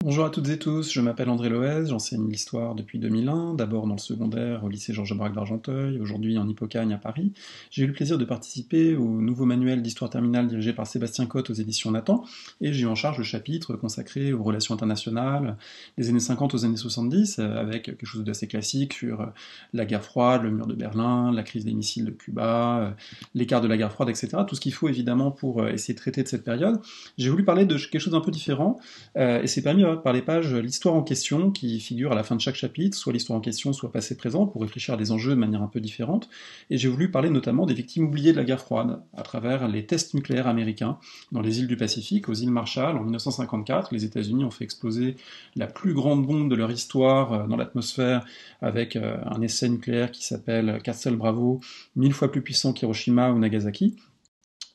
Bonjour à toutes et tous, je m'appelle André Loez, j'enseigne l'histoire depuis 2001, d'abord dans le secondaire au lycée Georges Braque d'Argenteuil, aujourd'hui en Hippocagne à Paris. J'ai eu le plaisir de participer au nouveau manuel d'histoire terminale dirigé par Sébastien Cotte aux éditions Nathan, et j'ai eu en charge le chapitre consacré aux relations internationales des années 50 aux années 70, avec quelque chose d'assez classique sur la guerre froide, le mur de Berlin, la crise des missiles de Cuba, l'écart de la guerre froide, etc. Tout ce qu'il faut évidemment pour essayer de traiter de cette période. J'ai voulu parler de quelque chose d'un peu différent, et c'est permis par les pages l'histoire en question qui figure à la fin de chaque chapitre, soit l'histoire en question, soit passé-présent, pour réfléchir à des enjeux de manière un peu différente. Et j'ai voulu parler notamment des victimes oubliées de la guerre froide, à travers les tests nucléaires américains dans les îles du Pacifique, aux îles Marshall. En 1954, les États-Unis ont fait exploser la plus grande bombe de leur histoire dans l'atmosphère avec un essai nucléaire qui s'appelle Castle Bravo, 1000 fois plus puissant qu'Hiroshima ou Nagasaki,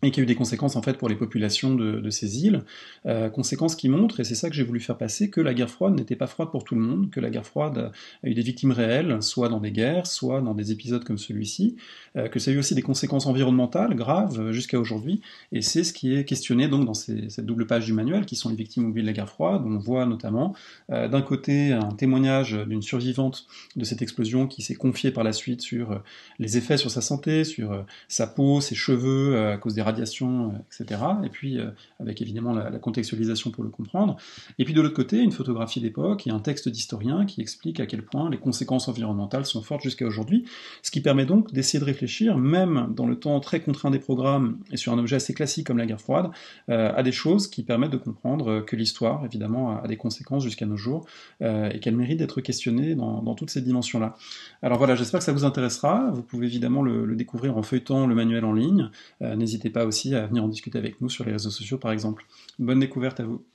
et qui a eu des conséquences en fait pour les populations de ces îles, conséquences qui montrent, et c'est ça que j'ai voulu faire passer, que la guerre froide n'était pas froide pour tout le monde, que la guerre froide a eu des victimes réelles, soit dans des guerres, soit dans des épisodes comme celui-ci, que ça a eu aussi des conséquences environnementales graves jusqu'à aujourd'hui, et c'est ce qui est questionné donc dans cette double page du manuel, qui sont les victimes oubliées de la guerre froide, où on voit notamment d'un côté un témoignage d'une survivante de cette explosion qui s'est confiée par la suite sur les effets sur sa santé, sur sa peau, ses cheveux, à cause des radiations, etc. Et puis, avec évidemment la contextualisation pour le comprendre. Et puis de l'autre côté, une photographie d'époque et un texte d'historien qui explique à quel point les conséquences environnementales sont fortes jusqu'à aujourd'hui, ce qui permet donc d'essayer de réfléchir, même dans le temps très contraint des programmes et sur un objet assez classique comme la guerre froide, à des choses qui permettent de comprendre que l'histoire, évidemment, a des conséquences jusqu'à nos jours, et qu'elle mérite d'être questionnée dans toutes ces dimensions-là. Alors voilà, j'espère que ça vous intéressera. Vous pouvez évidemment le découvrir en feuilletant le manuel en ligne. N'hésitez pas aussi à venir en discuter avec nous sur les réseaux sociaux par exemple. Bonne découverte à vous.